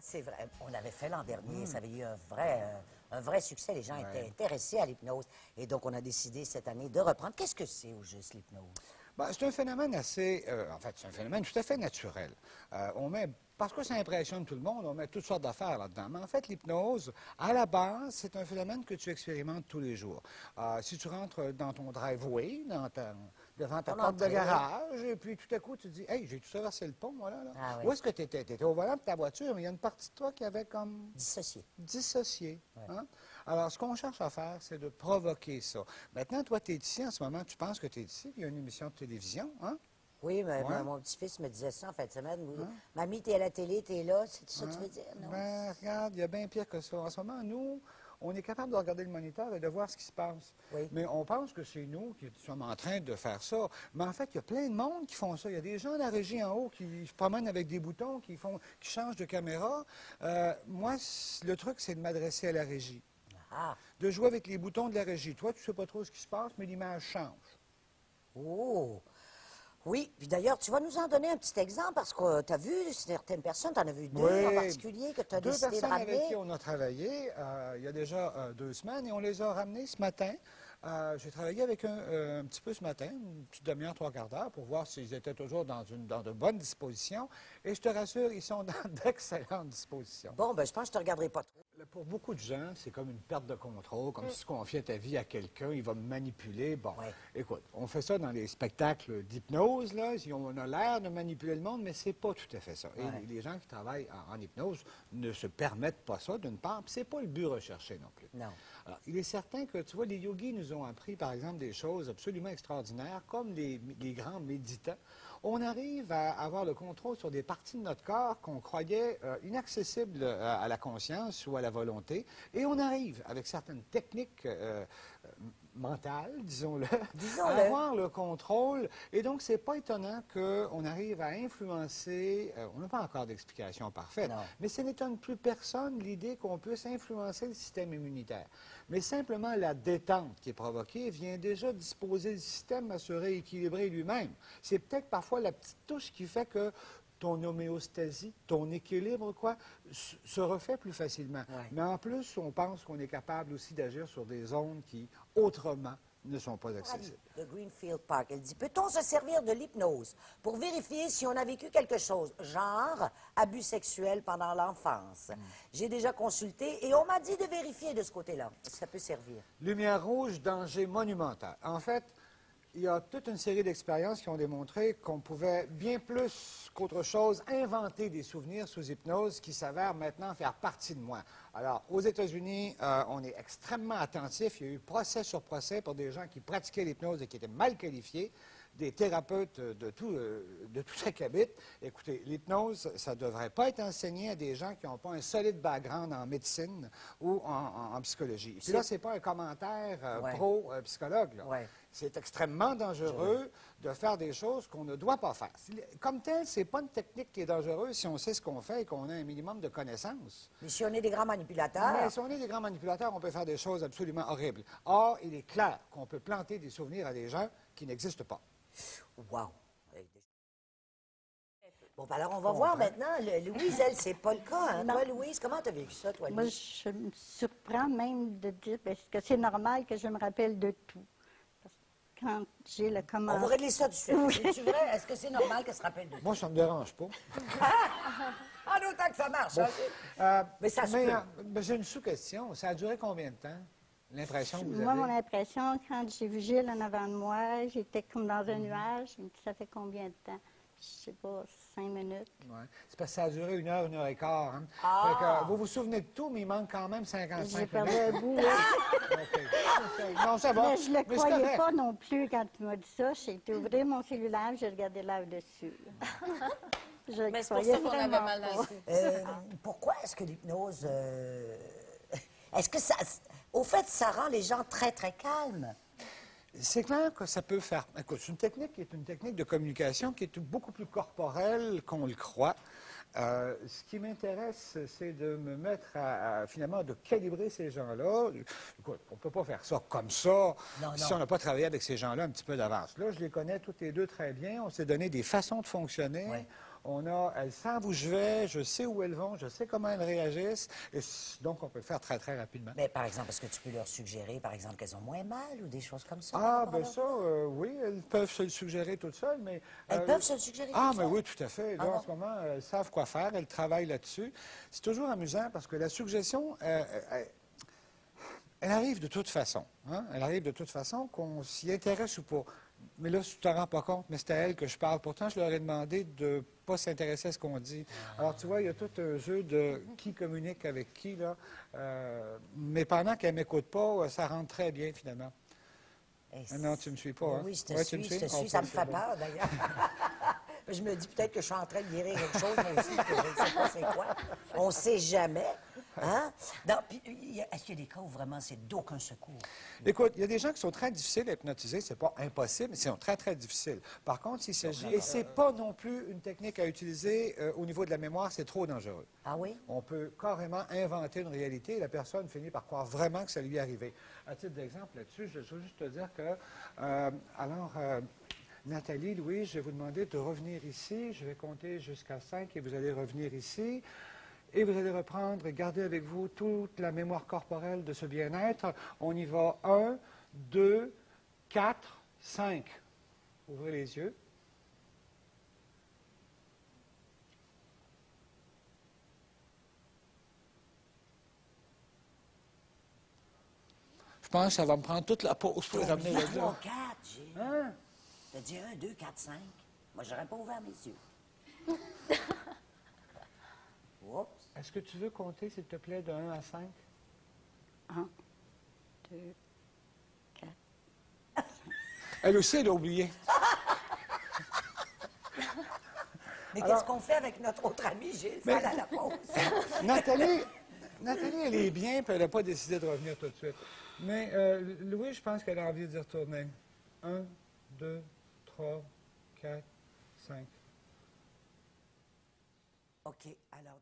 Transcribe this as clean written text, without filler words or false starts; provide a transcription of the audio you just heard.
C'est vrai. On l'avait fait l'an dernier. Ça avait eu un vrai succès. Les gens étaient intéressés à l'hypnose. Et donc, on a décidé cette année de reprendre. Qu'est-ce que c'est au juste, l'hypnose? Ben, c'est un phénomène assez... en fait, c'est un phénomène tout à fait naturel. Parce que ça impressionne tout le monde, on met toutes sortes d'affaires là-dedans. Mais en fait, l'hypnose, à la base, c'est un phénomène que tu expérimentes tous les jours. Si tu rentres dans ton driveway, devant ta porte de garage, et puis tout à coup, tu te dis, « Hey, j'ai tout traversé le pont, voilà. Là. Ah, oui. Où est-ce que tu étais? Tu étais au volant de ta voiture, mais il y a une partie de toi qui avait comme... Dissocié. Dissocié. Ouais. Hein? Alors, ce qu'on cherche à faire, c'est de provoquer ça. Maintenant, toi, tu es ici en ce moment, tu penses que tu es ici, puis il y a une émission de télévision, hein? Oui, mais Ouais. mon petit-fils me disait ça en fin de semaine. Mamie, t'es à la télé, t'es là. C'est ça que tu veux dire? Non. Ben, regarde, il y a bien pire que ça. En ce moment, nous, on est capable de regarder le moniteur et de voir ce qui se passe. Oui. Mais on pense que c'est nous qui sommes en train de faire ça. Mais en fait, il y a plein de monde qui font ça. Il y a des gens de la régie en haut qui se promènent avec des boutons, qui changent de caméra. Moi, le truc, c'est de m'adresser à la régie. Ah. De jouer avec les boutons de la régie. Toi, tu sais pas trop ce qui se passe, mais l'image change. Oh! Oui, puis d'ailleurs, tu vas nous en donner un petit exemple parce que tu as vu certaines personnes, tu en as vu deux en particulier que tu as décidé de Deux personnes ramener. avec qui on a travaillé il y a déjà 2 semaines et on les a ramenés ce matin. J'ai travaillé avec un petit peu ce matin, une petite demi-heure, 3/4 d'heure, pour voir s'ils étaient toujours dans de bonnes dispositions. Et je te rassure, ils sont dans d'excellentes dispositions. Bon, ben je pense que je te regarderai pas trop. Pour beaucoup de gens, c'est comme une perte de contrôle, comme si tu confiais ta vie à quelqu'un, il va me manipuler. Bon, écoute, on fait ça dans les spectacles d'hypnose, là, on a l'air de manipuler le monde, mais c'est pas tout à fait ça. Et les gens qui travaillent en hypnose ne se permettent pas ça, d'une part, puis c'est pas le but recherché non plus. Non. Alors, il est certain que, tu vois, les yogis nous ont appris, par exemple, des choses absolument extraordinaires, comme les grands méditants. On arrive à avoir le contrôle sur des parties de notre corps qu'on croyait inaccessibles à la conscience ou à la volonté. Et on arrive, avec certaines techniques mentales, disons-le, à avoir le contrôle. Et donc, c'est pas étonnant qu'on arrive à influencer... on n'a pas encore d'explication parfaite, mais ça n'étonne plus personne l'idée qu'on puisse influencer le système immunitaire. Mais simplement, la détente qui est provoquée vient déjà disposer le système à se rééquilibrer lui-même. C'est peut-être parfois la petite touche qui fait que ton homéostasie, ton équilibre, se refait plus facilement. Mais en plus, on pense qu'on est capable aussi d'agir sur des zones qui, autrement, ne sont pas accessibles. De Greenfield Park, elle dit, peut-on se servir de l'hypnose pour vérifier si on a vécu quelque chose, genre abus sexuel pendant l'enfance? J'ai déjà consulté et on m'a dit de vérifier de ce côté-là. Est-ce que ça peut servir? Lumière rouge, danger monumental. En fait, il y a toute une série d'expériences qui ont démontré qu'on pouvait bien plus qu'autre chose inventer des souvenirs sous hypnose qui s'avèrent maintenant faire partie de moi. Alors, aux États-Unis, on est extrêmement attentif. Il y a eu procès sur procès pour des gens qui pratiquaient l'hypnose et qui étaient mal qualifiés, des thérapeutes de tout acabit. Écoutez, l'hypnose, ça ne devrait pas être enseigné à des gens qui n'ont pas un solide background en médecine ou en psychologie. Et puis là, ce n'est pas un commentaire pro-psychologue. C'est extrêmement dangereux de faire des choses qu'on ne doit pas faire. Comme tel, ce n'est pas une technique qui est dangereuse si on sait ce qu'on fait et qu'on a un minimum de connaissances. Mais si on est des grands manipulateurs... Mais si on est des grands manipulateurs, on peut faire des choses absolument horribles. Or, il est clair qu'on peut planter des souvenirs à des gens qui n'existent pas. Wow! Bon, ben alors, on va voir maintenant. Louise, elle, c'est pas le cas. Hein? Toi, Louise, comment tu as vécu ça, toi, Louise? Moi, je me surprends même de dire que c'est normal que je me rappelle de tout. Parce que quand j'ai le commencement... On va régler ça tout de suite. C'est-tu vrai? Est-ce que c'est normal qu'elle se rappelle de tout? Moi, ça ne me dérange pas. En autant que ça marche. Mais ça se peut. Mais j'ai une sous-question. Ça a duré combien de temps? L'impression que vous avez? Moi, mon impression, quand j'ai vu Gilles en avant de moi, j'étais comme dans un nuage. Il me dit, ça fait combien de temps? Je sais pas, 5 minutes. Ouais. C'est parce que ça a duré 1 heure, 1 heure et quart. Hein? Fait que, vous vous souvenez de tout, mais il manque quand même 55 minutes. J'ai perdu un bout. Non, ça va. Mais je ne le croyais pas non plus quand tu m'as dit ça. J'ai été ouvrir mon cellulaire, j'ai regardé là-dessus. Mais c'est pour ça qu'on avait mal dans le cou. Pourquoi est-ce que l'hypnose... Est-ce que ça... Au fait, ça rend les gens très, très calmes. C'est clair que ça peut faire... Écoute, c'est une technique qui est une technique de communication qui est beaucoup plus corporelle qu'on le croit. Ce qui m'intéresse, c'est de me mettre finalement, de calibrer ces gens-là. Écoute, on ne peut pas faire ça comme ça si on n'a pas travaillé avec ces gens-là un petit peu d'avance. Là, je les connais toutes les deux très bien. On s'est donné des façons de fonctionner. Elles savent où je vais, je sais où elles vont, je sais comment elles réagissent. Et donc, on peut le faire très, très rapidement. Mais par exemple, est-ce que tu peux leur suggérer, par exemple, qu'elles ont moins mal ou des choses comme ça? Ah, bien ça, oui, elles peuvent se le suggérer toutes seules, mais... Elles peuvent se le suggérer Ah, toutes mais seules? oui, tout à fait. Là, en ce moment, elles savent quoi faire, elles travaillent là-dessus. C'est toujours amusant parce que la suggestion, elle arrive de toute façon. Hein? Elle arrive de toute façon, qu'on s'y intéresse ou pas. Mais là, tu ne t'en rends pas compte, mais c'est à elle que je parle. Pourtant, je leur ai demandé de ne pas s'intéresser à ce qu'on dit. Alors, tu vois, il y a tout un jeu de qui communique avec qui, là. Mais pendant qu'elle ne m'écoute pas, ça rentre très bien, finalement. Non, tu ne me suis pas, hein? Oui, je te suis. Ça me fait peur, d'ailleurs. Je me dis peut-être que je suis en train de guérir quelque chose, moi aussi, que je ne sais pas c'est quoi. On ne sait jamais. Hein? Est-ce qu'il y a des cas où vraiment c'est d'aucun secours? Écoute, il y a des gens qui sont très difficiles à hypnotiser. C'est pas impossible, mais c'est très, très difficile. Par contre, s'il s'agit... Et c'est pas non plus une technique à utiliser au niveau de la mémoire, c'est trop dangereux. Ah oui? On peut carrément inventer une réalité et la personne finit par croire vraiment que ça lui est arrivé. À titre d'exemple là-dessus, je veux juste te dire que... Nathalie, Louise, je vais vous demander de revenir ici. Je vais compter jusqu'à 5 et vous allez revenir ici. Et vous allez reprendre et garder avec vous toute la mémoire corporelle de ce bien-être. On y va. 1, 2, 4, 5. Ouvrez les yeux. Je pense que ça va me prendre toute la pause pour les ramener là-dedans. 3, 4, Gilles. Hein? T'as dit 1, 2, 4, 5. Moi, j'aurais pas ouvert mes yeux. Oups. Est-ce que tu veux compter, s'il te plaît, de 1 à 5? 1, 2, 4. Elle aussi, elle a oublié. Mais qu'est-ce qu'on fait avec notre autre ami, Gilles? Mais... À la pause. Nathalie, elle est bien, puis elle n'a pas décidé de revenir tout de suite. Mais Louis, je pense qu'elle a envie d'y retourner. 1, 2, 3, 4, 5. OK. Alors,